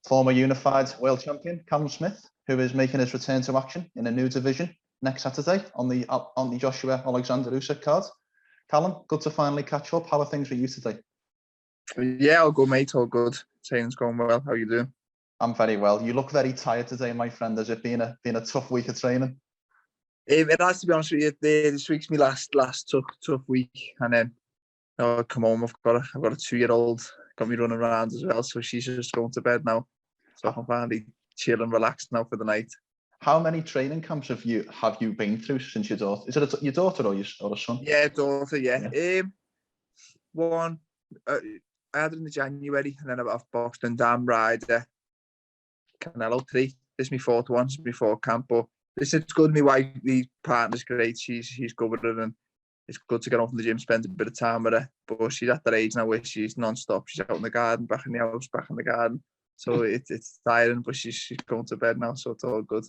former unified world champion Callum Smith, who is making his return to action in a new division next Saturday on the Joshua Alexander Usyk card. Callum, good to finally catch up. How are things with you today? Yeah, all good, mate. All good. Training's going well. How are you doing? I'm very well. You look very tired today, my friend. Has it been a tough week of training? It has, to be honest with you. This week's my last tough week, and then I come home. I've got a 2-year-old. Got me running around as well, so she's just going to bed now. So I'm finally chill and relaxed now for the night. How many training camps have you been through since your daughter? Is it your daughter or a son? Yeah, daughter. Yeah. One. I had it in January, and then I've boxed in Dan Ryder, Canelo 3. This is my fourth one. This is my fourth camp, but it's good. My wife, the partner's great. She's good with it, and it's good to get off in the gym, spend a bit of time with her. But she's at that age now where she's non-stop. She's out in the garden, back in the house, back in the garden. So it's tiring, but she's going to bed now, so it's all good.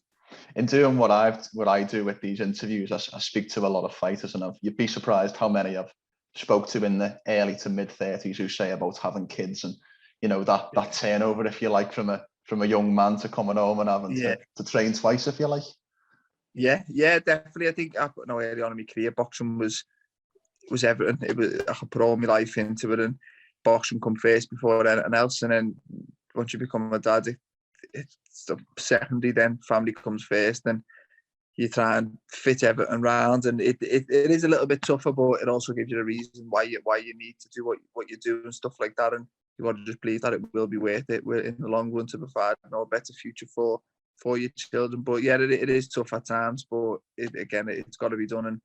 In doing what I do with these interviews, I speak to a lot of fighters, and you'd be surprised how many I've spoke to in the early to mid 30s who say about having kids, and that turnover, if you like, from a young man to coming home and having to train twice, if you like. Yeah, definitely. I think early on in my career, boxing was everything. I could put all my life into it, and boxing come first before anything else. And then once you become a dad, it's secondary. Then family comes first, and you try and fit everything around. And it is a little bit tougher, but it also gives you a reason why you need to do what you do and stuff like that. And you want to just believe that it will be worth it in the long run to provide a better future for your children. But yeah, it is tough at times, but it's got to be done, and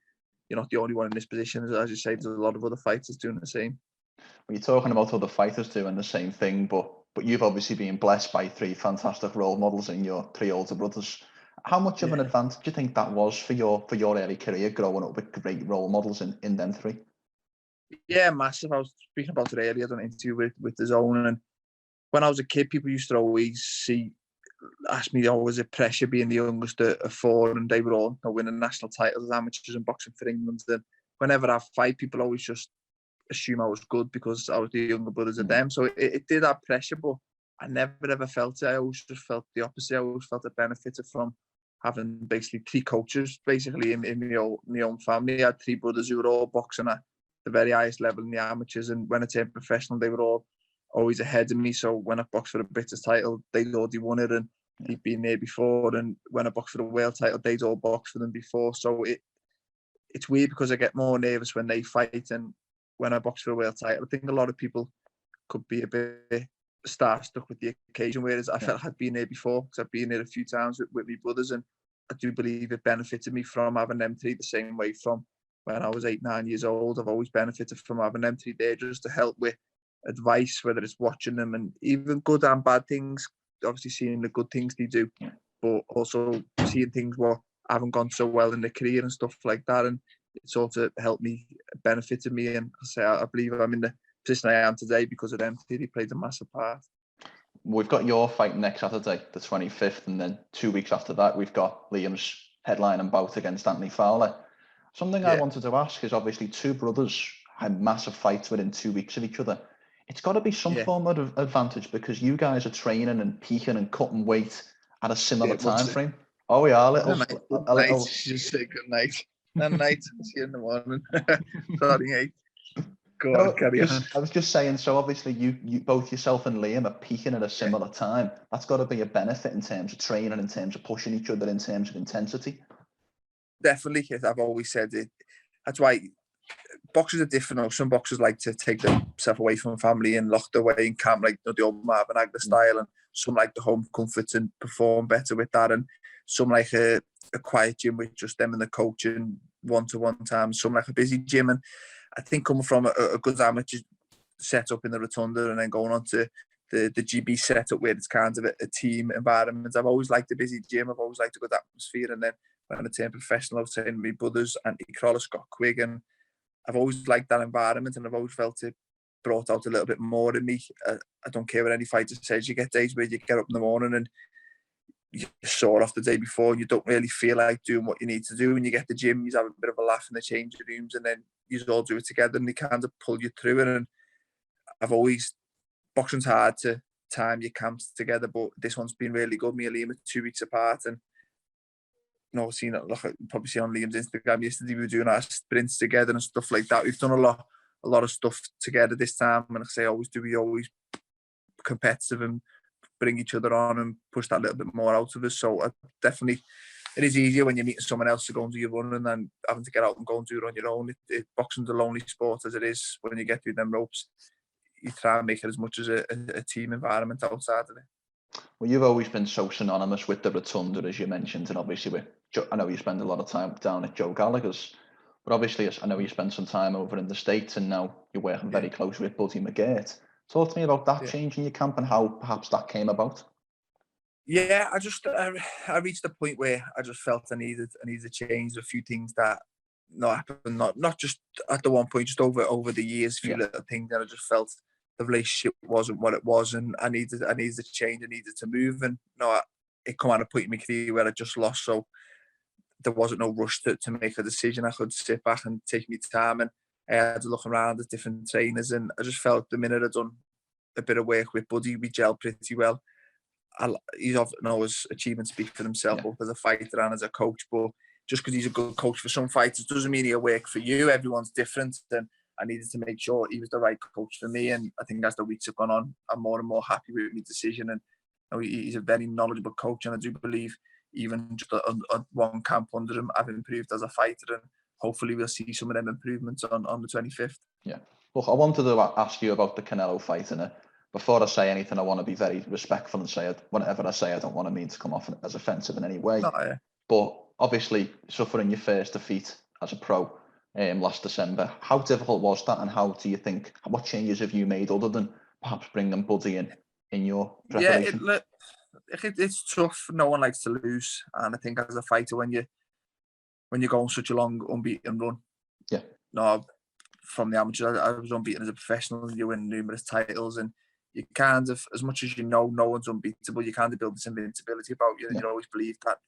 you're not the only one in this position. As you say, there's a lot of other fighters doing the same. Well, you're talking about other fighters doing the same thing, but you've obviously been blessed by 3 fantastic role models in your 3 older brothers. How much of an advantage do you think that was for your early career, growing up with great role models in them 3? Yeah, massive. I was speaking about it earlier. I done an interview with the Zone, and when I was a kid, people used to always ask me, was it pressure being the youngest of 4, and they were all winning national titles as amateurs and boxing for England. And whenever I fight, people always just assume I was good because I was the younger brothers of them. So it did have pressure, but I never ever felt it. I always just felt the opposite. I always felt it benefited from having basically 3 coaches basically in my own family. I had 3 brothers who were all boxing at the very highest level in the amateurs, and when I turned professional, they were all always ahead of me. So when I boxed for the British title, they'd already won it, and they'd been there before. And when I boxed for the world title, they'd all boxed for them before. So it's weird because I get more nervous when they fight, and when I box for a world title, I think a lot of people could be a bit starstruck with the occasion, whereas I felt I'd been there before, because I've been there a few times with my brothers, and I do believe it benefited me from having them 3 the same way from when I was 8-9 years old. I've always benefited from having them 3 there just to help with advice, whether it's watching them and even good and bad things, obviously seeing the good things they do, but also seeing things what haven't gone so well in their career and stuff like that. And it sort of helped me, benefited me, and I believe I'm in the position I am today because of them. They played a massive part. We've got your fight next Saturday, the 25th, and then 2 weeks after that, we've got Liam's headlining bout against Anthony Fowler. Something I wanted to ask is, obviously 2 brothers had massive fights within 2 weeks of each other. It's got to be some form of advantage because you guys are training and peaking and cutting weight at a similar time frame. Oh, yeah, a little. Just say good night. Good night. See you in the morning. Sorry, mate. Go on, carry on. I was just saying, so obviously you both yourself and Liam are peaking at a similar time. That's got to be a benefit in terms of training, in terms of pushing each other, in terms of intensity. Definitely. I've always said it. That's why boxers are different. Some boxers like to take themselves away from family and locked away in camp, like the old Marvin Hagler style, and some like the home comforts and perform better with that, and some like a quiet gym with just them and the coach and one-to-one time, some like a busy gym. And I think coming from a good amateur setup in the Rotunda and then going on to the GB setup where it's kind of a team environment, I've always liked a busy gym. I've always liked a good atmosphere. And then when I turned professional, I was saying my brothers, Anthony Crawler, Scott Quigg, and I've always liked that environment, and I've always felt it brought out a little bit more in me. I don't care what any fighter says. You get days where you get up in the morning and you're sore off the day before, and you don't really feel like doing what you need to do. When you get to the gym, you have a bit of a laugh in the changing rooms, and then you all do it together, and they kind of pull you through it. And I've always, boxing's hard to time your camps together, but this one's been really good. Me and Liam are 2 weeks apart, and seen it. Look, probably see on Liam's Instagram yesterday, we were doing our sprints together and stuff like that. We've done a lot of stuff together this time, and we always competitive and bring each other on and push that little bit more out of us. So definitely, it is easier when you're meeting someone else to go and do your running than having to get out and go and do it on your own. Boxing's a lonely sport as it is. When you get through them ropes, you try and make it as much as a team environment outside of it. Well, you've always been so synonymous with the Rotunda, as you mentioned, and obviously I know you spend a lot of time down at Joe Gallagher's, but obviously I know you spent some time over in the States, and now you're working very closely with Buddy McGirt. Talk to me about that change in your camp and how perhaps that came about. Yeah, I reached a point where I just felt I needed to change a few things that happened, not just at the one point, just over the years, a few little things that I just felt the relationship wasn't what it was, and I needed to change, I needed to move, and it come at a point in my career where I just lost, so there wasn't no rush to make a decision. I could sit back and take my time, and I had to look around at different trainers, and I just felt the minute I'd done a bit of work with Buddy, we gelled pretty well. He's often always achievements speak for himself, both as a fighter and as a coach, but just because he's a good coach for some fighters doesn't mean he'll work for you. Everyone's different, and I needed to make sure he was the right coach for me. And I think as the weeks have gone on, I'm more and more happy with my decision. And he's a very knowledgeable coach, and I do believe even just one camp under him, I've improved as a fighter, and hopefully we'll see some of them improvements on the 25th. Yeah. Look, I wanted to ask you about the Canelo fight, and before I say anything, I want to be very respectful and say whatever I say, I don't want to mean to come off as offensive in any way. But obviously, suffering your first defeat as a pro last December, how difficult was that, and how do you think, what changes have you made other than perhaps bringing Buddy in your preparation? Yeah, it's tough. No one likes to lose, and I think as a fighter, when you go on such a long unbeaten run, from the amateur, I was unbeaten as a professional. You win numerous titles, and you kind of, as much as no one's unbeatable, you kind of build this invincibility about you, and you always believe that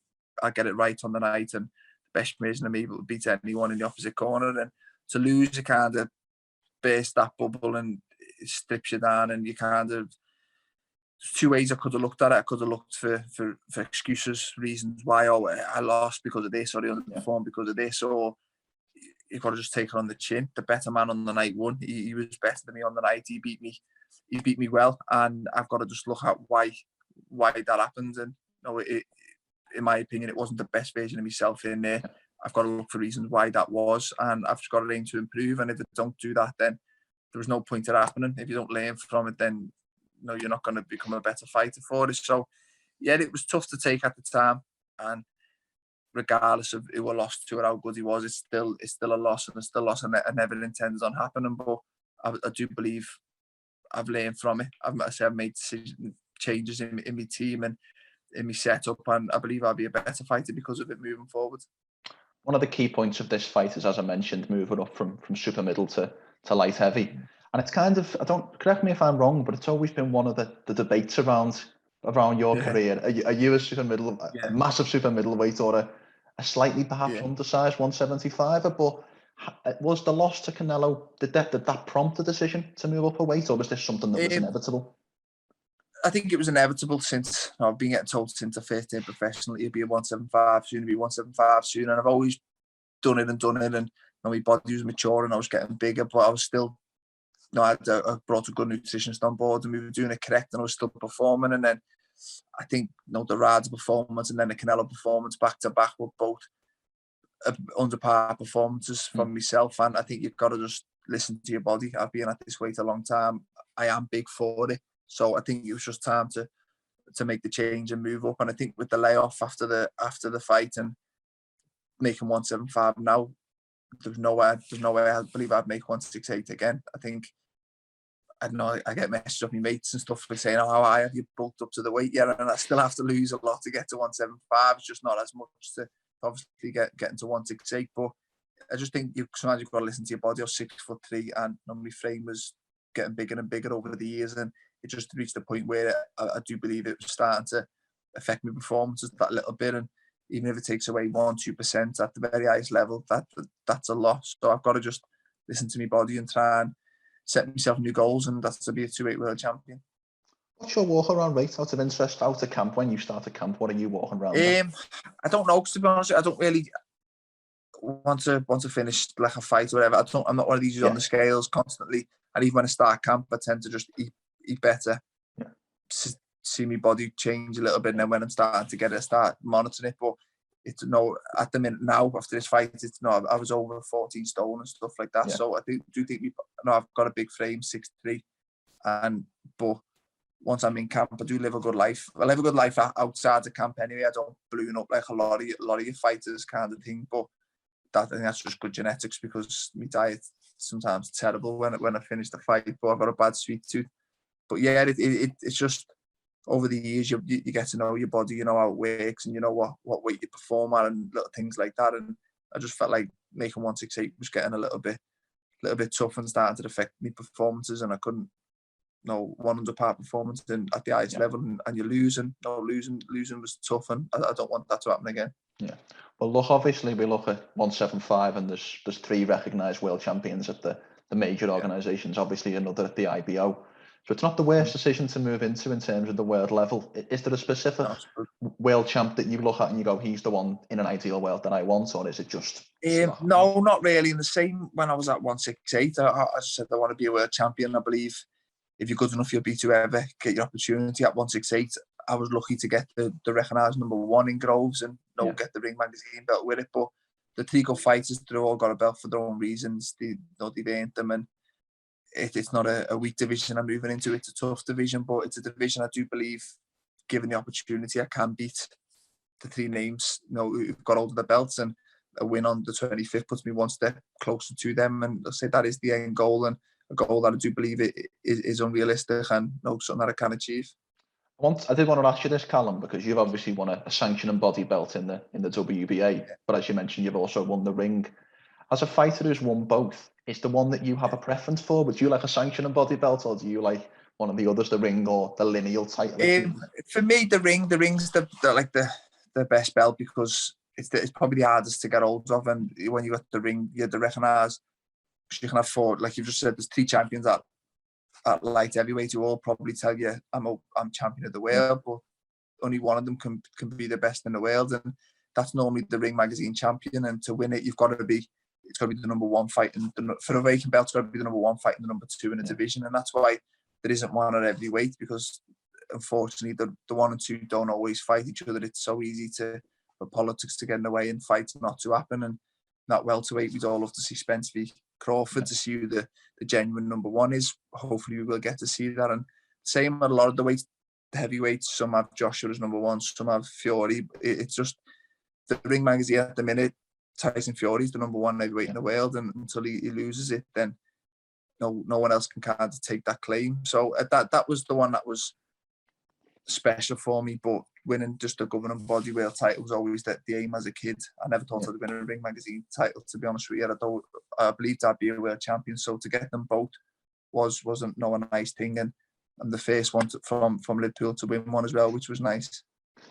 I get it right on the night, and the best version of me will beat anyone in the opposite corner. And to lose, you kind of burst that bubble, and it strips you down, and you kind of, there's two ways I could have looked at it. I could have looked for excuses, reasons why, I lost because of this, or I underperformed because of this, or you've got to just take it on the chin. The better man on the night won. He was better than me on the night. He beat me well, and I've got to just look at why that happened. And in my opinion, it wasn't the best version of myself in there. I've got to look for reasons why that was, and I've just got to aim to improve. And if I don't do that, then there was no point in happening. If you don't learn from it, then you're not going to become a better fighter for it. So yeah, it was tough to take at the time, and regardless of who I lost to or how good he was, it's still a loss, and it's still a loss, and I never intended on happening. But I do believe I've learned from it. I've made changes in my team and in my setup, and I believe I'll be a better fighter because of it moving forward. One of the key points of this fight is, as I mentioned, moving up from super middle to light heavy. And it's kind of, correct me if I'm wrong, but it's always been one of the debates around your career. Are you a super middle, a massive super middleweight, or a slightly perhaps undersized 175er? But was the loss to Canelo, did that prompt the decision to move up a weight, or was this something that was inevitable? I think it was inevitable, since I've been getting told since I first did professionally, it'd be a 175 soon, it'd be 175 soon, and I've always done it, and my body was mature and I was getting bigger, but I was still, I brought a good nutritionist on board, and we were doing it correct, and I was still performing. And then I think the Rad's performance and then the Canelo performance back to back were both under par performances from myself, and I think you've got to just listen to your body. I've been at this weight a long time. I am big for it, so I think it was just time to make the change and move up. And I think with the layoff after the fight and making 175 now, there's no way I believe I'd make 168 again. I think, I don't know, I get messages of my mates and stuff like saying, how high have you bulked up to the weight yet? And I still have to lose a lot to get to 175. It's just not as much to obviously get into 168. But I just think sometimes you've got to listen to your body. I was 6'3", and my frame was getting bigger and bigger over the years, and it just reached a point where I do believe it was starting to affect my performances that little bit. And even if it takes away 1-2% at the very highest level, that's a loss. So I've got to just listen to my body and try and set myself new goals, and that's to be a 2-weight world champion. What's your walk around rate out of interest out of camp? When you start a camp, what are you walking around? I don't know, to be honest. I don't really want to finish like a fight or whatever. I'm not one of these on the scales constantly. And even when I start camp, I tend to just eat better. Yeah. See my body change a little bit, and then when I'm starting to get it, I start monitoring it. But it's at the minute now after this fight, it's no. I was over 14 stone and stuff like that. Yeah. So I do think I've got a big frame, 6'3", but once I'm in camp, I do live a good life. I live a good life outside the camp anyway. I don't balloon up like a lot of your fighters kind of thing. But I think that's just good genetics, because my diet sometimes terrible when I finish the fight. But I've got a bad sweet tooth. But yeah, it's just over the years you get to know your body, you know how it works, and you know what weight you perform at, and little things like that. And I just felt like making 168 was getting a little bit tough and starting to affect my performances, and I couldn't. 100% performance at the highest level, and you lose, and losing was tough, and I don't want that to happen again. Yeah. Well, look, obviously we look at 175, and there's 3 recognised world champions at the major organisations. Obviously, another at the IBO. So it's not the worst decision to move into in terms of the world level. Is there a specific world champ that you look at and you go, he's the one in an ideal world that I want, or is it just? No, not really. In the same, when I was at 168, I said I want to be a world champion. I believe if you're good enough, you'll beat whoever, get your opportunity at 168. I was lucky to get the recognised #1 in Groves and get the Ring Magazine belt with it. But the 3 good fighters, they've all got a belt for their own reasons. They've earned them, and it's not a weak division I'm moving into. It's a tough division, but it's a division I do believe, given the opportunity, I can beat the 3 names who've got hold of the belts, and a win on the 25th puts me one step closer to them. And I'll say that is the end goal, and a goal that I do believe it is unrealistic, and something that I can achieve. I did want to ask you this, Callum, because you've obviously won a sanction and body belt in the WBA, but as you mentioned, you've also won the ring. As a fighter who's won both, is the one that you have a preference for? Would you like a sanction and body belt, or do you like one of the others, the ring or the lineal title? For me, the ring's the best belt, because it's probably the hardest to get hold of, and when you got the ring, you have to recognise. You can have 4, like you just said, there's 3 champions at light heavyweight who all probably tell you I'm champion of the world, but only one of them can be the best in the world, and that's normally the Ring Magazine champion. And to win it, it's got to be the #1 fight, and for a vacant belt, it's got to be the #1 fight and the #2 in a division, and that's why there isn't one at every weight, because unfortunately the 1 and 2 don't always fight each other. It's so easy for politics to get in the way and fights not to happen. And that welterweight, we'd all love to see Spence v Crawford to see who the genuine #1 is. Hopefully we will get to see that. And same at a lot of the weights, the heavyweights, some have Joshua as #1, some have Fury. It's just the Ring Magazine at the minute, Tyson Fury's the #1 heavyweight in the world, and until he loses it, then no one else can kind of take that claim. So that was the one that was special for me. But winning just a governing body world title was always the aim as a kid. I never thought I'd win a Ring Magazine title, to be honest with you. I believed I'd be a world champion, so to get them both wasn't a nice thing, and I'm the first one from Liverpool to win one as well, which was nice.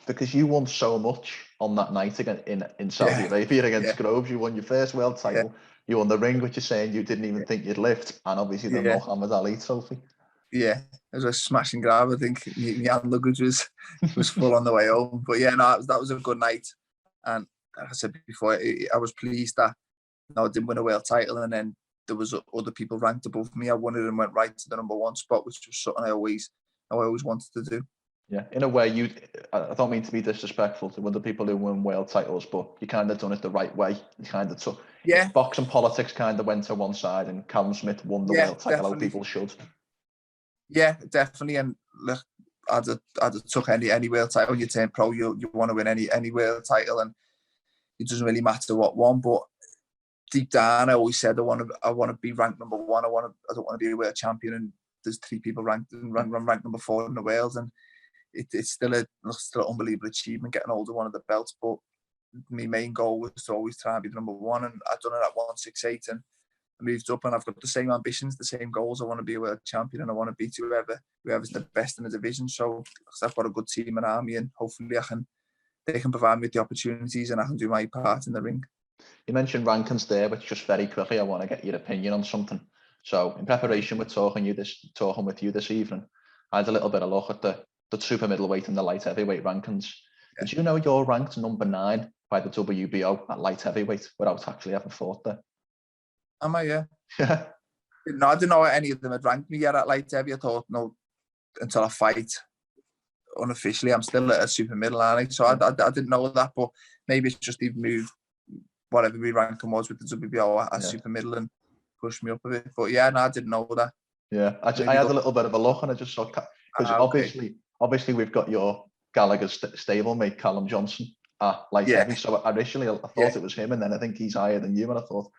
Because you won so much on that night again in Saudi Arabia against Groves. You won your first world title. You won the ring, which you're saying you didn't even think you'd lift, and obviously the Muhammad Ali trophy. Yeah, it was a smash and grab. I think my hand luggage was full on the way home. But that was a good night. And like I said before, I was pleased that I didn't win a world title, and then there was other people ranked above me. I won it and went right to the #1 spot, which was something I always wanted to do. Yeah, in a way, I don't mean to be disrespectful to other people who win world titles, but you kind of done it the right way. You kind of took boxing politics kind of went to one side, and Callum Smith won the world title. How people should. Yeah, definitely. And look, I'd have took any world title. When you turn pro, you want to win any world title, and it doesn't really matter what one. But deep down, I always said I want to be ranked #1. I don't want to be a world champion, and there's 3 people ranked #4 in the world, and it's still an unbelievable achievement getting hold of one of the belts. But my main goal was to always try and be the #1, and I've done it at 168, and I moved up, and I've got the same ambitions, the same goals. I want to be a world champion, and I want to beat whoever's the best in the division. So I've got a good team and army, and hopefully they can provide me with the opportunities, and I can do my part in the ring. You mentioned rankings there, but just very quickly, I want to get your opinion on something. So in preparation with talking with you this evening, I had a little bit of look at the super middleweight and the light heavyweight rankings. Did you know you're ranked number 9 by the WBO at light heavyweight without actually having fought there? Am I? Yeah. Yeah. No, I didn't know any of them had ranked me yet at light heavy. I thought, no, until I fight unofficially, I'm still at a super middle, aren't I? So I didn't know that, but maybe it's just even moved whatever my ranking was with the WBO at super middle and pushed me up a bit. But yeah, no, I didn't know that. Yeah, I had a little bit of a look and I just saw, because obviously we've got your Gallagher's stablemate Callum Johnson at light heavy. So initially I thought it was him, and then I think he's higher than you, and I thought,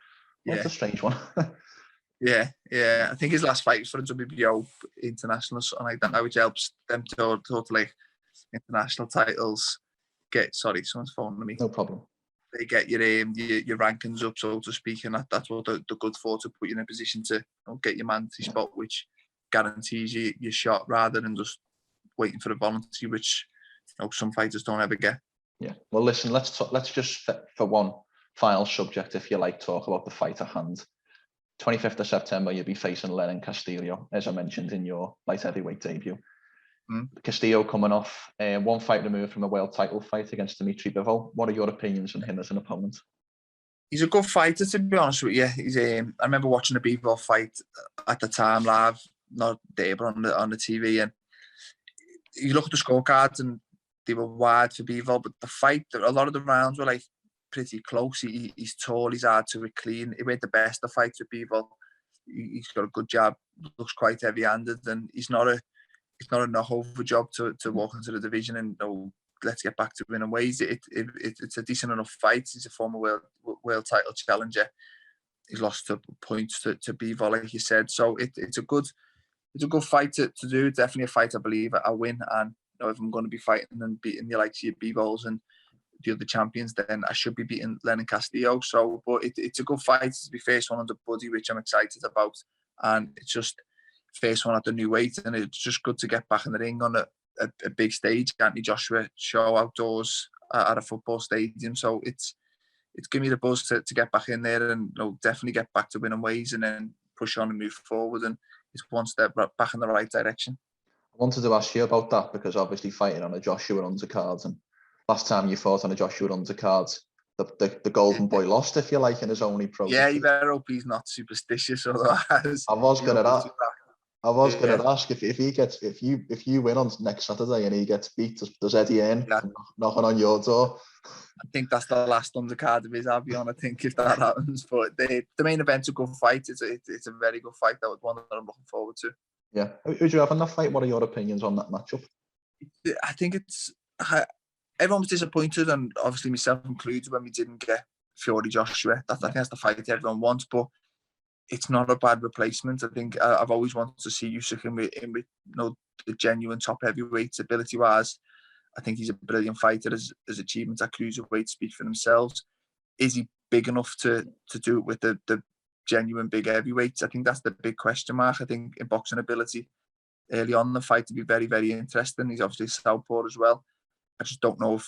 well, that's a strange one. Yeah. I think his last fight was for a WBO international or something like that, which helps them to like international titles. Sorry, someone's phoning me. No problem. They get your rankings up, so to speak, and that's what they're good for, to put you in a position to get your man to spot, which guarantees you your shot, rather than just waiting for a volunteer, which some fighters don't ever get. Yeah. Well, listen, let's just, for one final subject, if you like, talk about the fight at hand. 25th of September, you'll be facing Lenin Castillo, as I mentioned in your light heavyweight debut. Castillo coming off one fight removed from a world title fight against Dimitri Bivol. What are your opinions on him as an opponent? He's a good fighter, to be honest with you. He's I remember watching the Bivol fight at the time live, not there, but on the TV, and you look at the scorecards and they were wide for Bivol, but the fight, a lot of the rounds were like pretty close. He's tall, he's hard to clean. He made the best of fights with Bivol. He's got a good jab, looks quite heavy-handed, and it's not a no-over job to walk into the division and let's get back to winning ways. It's a decent enough fight. He's a former world title challenger. He's lost to points to Bivol, like you said. So it's a good fight to do. Definitely a fight I believe I win. And if I'm going to be fighting and beating the likes of your Bivols and the other champions, then I should be beating Lenin Castillo. So, but it's a good fight to be first one under Buddy, which I'm excited about. And it's just first one at the new weight, and it's just good to get back in the ring on a big stage. Anthony Joshua show outdoors at a football stadium, so it's giving me the buzz to get back in there and definitely get back to winning ways, and then push on and move forward. And it's one step back in the right direction. I wanted to ask you about that, because obviously fighting on a Joshua undercard, and last time you fought on a Joshua undercard, the golden boy lost, if you like, in his only pro. Yeah, you better hope he's not superstitious, otherwise. I was going to ask if you win on next Saturday and he gets beat, does Eddie Earn knocking on your door? I think that's the last undercard of his, I'll be honest. I think if that happens, but the main event's a good fight. It's a very good fight. That was one that I'm looking forward to. Yeah, who do you have in that fight? What are your opinions on that matchup? I think everyone was disappointed, and obviously myself included, when we didn't get Fury Joshua. I think that's the fight everyone wants, but it's not a bad replacement. I think I've always wanted to see Usyk in with the genuine top heavyweights ability wise. I think he's a brilliant fighter. His achievements at cruiserweight speak for themselves. Is he big enough to do it with the genuine big heavyweights? I think that's the big question mark. I think in boxing ability early on in the fight to be very, very interesting. He's obviously southpaw as well. I just don't know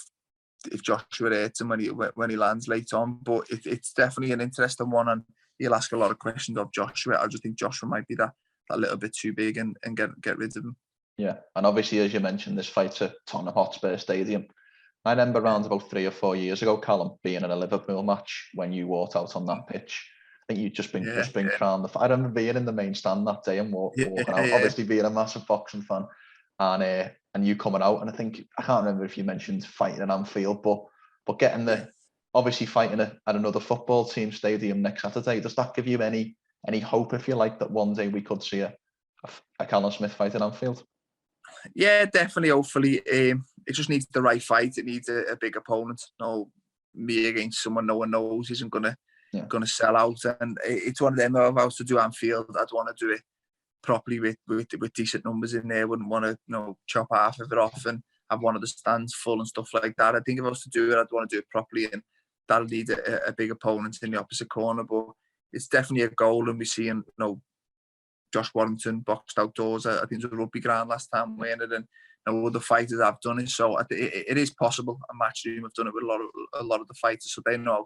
if Joshua hurts him when he lands late on, but it's definitely an interesting one, and he'll ask a lot of questions of Joshua. I just think Joshua might be that little bit too big and get rid of him. Yeah, and obviously, as you mentioned, this fight's at Tottenham Hotspur Stadium. I remember around about 3 or 4 years ago, Callum, being in a Liverpool match when you walked out on that pitch. I think you'd just been crowned. I remember being in the main stand that day and walking out, obviously being a massive boxing fan, and you coming out. And I can't remember if you mentioned fighting in Anfield, but getting obviously fighting at another football team stadium next Saturday. Does that give you any hope, if you like, that one day we could see a Callum Smith fight in Anfield? Yeah, definitely. Hopefully, it just needs the right fight. It needs a big opponent. No, me against someone no one knows isn't gonna sell out. And it's one of them. If I was to do Anfield, I'd want to do it properly with decent numbers in there. Wouldn't want to chop half of it off and have one of the stands full and stuff like that. I think if I was to do it, I'd want to do it properly, and that'll need a big opponent in the opposite corner. But it's definitely a goal, and we're seeing Josh Warrington boxed outdoors. I think it was a rugby ground last time we ended, and other fighters have done it. So it is possible. A Matchroom have done it with a lot of the fighters, so they know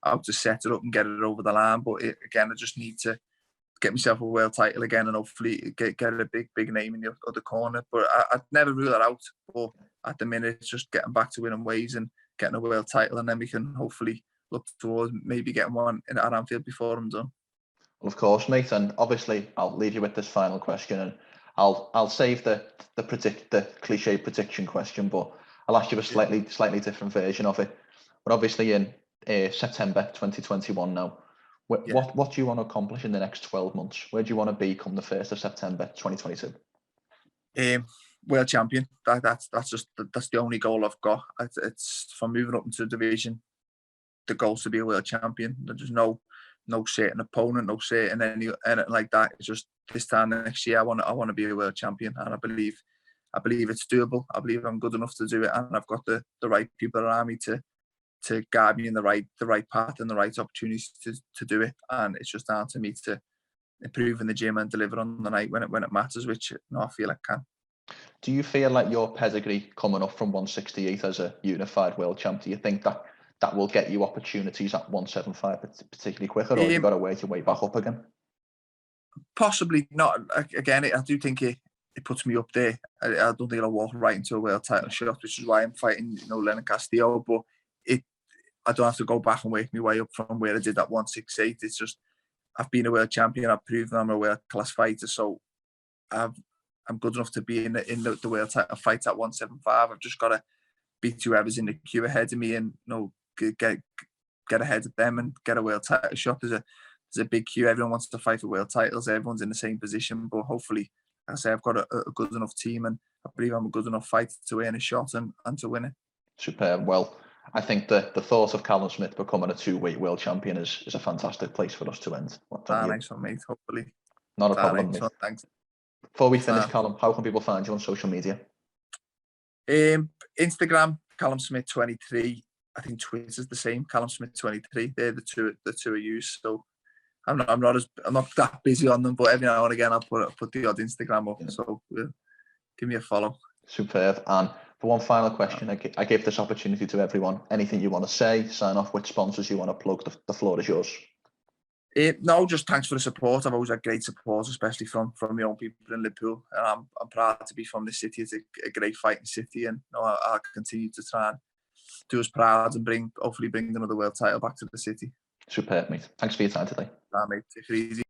how to set it up and get it over the line. But again, I just need to get myself a world title again, and hopefully get a big name in the other corner. But I'd never rule that out. But at the minute, it's just getting back to winning ways and getting a world title, and then we can hopefully look towards maybe getting one at Anfield before I'm done. Well, of course, mate. And obviously, I'll leave you with this final question, and I'll save the cliche prediction question, but I'll ask you a slightly different version of it. But obviously, in September 2021 now, what do you want to accomplish in the next 12 months? Where do you want to be come the 1st of September 2022? World champion. That's the only goal I've got. It's from moving up into the division. The goal's to be a world champion. There's no certain opponent, no certain anything like that. It's just this time next year I want to be a world champion, and I believe it's doable. I believe I'm good enough to do it, and I've got the right people around me to guide me in the right path and the right opportunities to do it. And it's just down to me to improve in the gym and deliver on the night when it matters, which I feel I can. Do you feel like your pedigree coming up from 168 as a unified world champ, do you think that will get you opportunities at 175 particularly quicker, or have you got to work your way back up again? Possibly not. Again, I do think it puts me up there. I don't think I'll walk right into a world title shot, which is why I'm fighting, Lenin Castillo. But I don't have to go back and work my way up from where I did at 168. It's just I've been a world champion. I've proven I'm a world class fighter. So I'm good enough to be in the world title fight at 175. I've just got to beat whoever's in the queue ahead of me and get ahead of them and get a world title shot. There's a big queue. Everyone wants to fight for world titles. Everyone's in the same position. But hopefully, like I say, I've got a good enough team, and I believe I'm a good enough fighter to earn a shot and to win it. Superb. Well, I think the thought of Callum Smith becoming a 2-weight world champion is a fantastic place for us to end. Nice one, mate. Hopefully. Not a problem, mate. Thanks. Before we finish, Callum, how can people find you on social media? Instagram, Callum Smith 23. I think Twitter's the same, Callum Smith 23. They're the two I use. So I'm not that busy on them, but every now and again I'll put the odd Instagram up. Yeah. So give me a follow. Superb. And for one final question, I give this opportunity to everyone. Anything you want to say, sign off, which sponsors you want to plug, the floor is yours. No, just thanks for the support. I've always had great support, especially from my own people in Liverpool. And I'm proud to be from this city. It's a great fighting city, and I'll continue to try and do us proud and hopefully bring another world title back to the city. Superb, mate. Thanks for your time today. Mate, take it easy.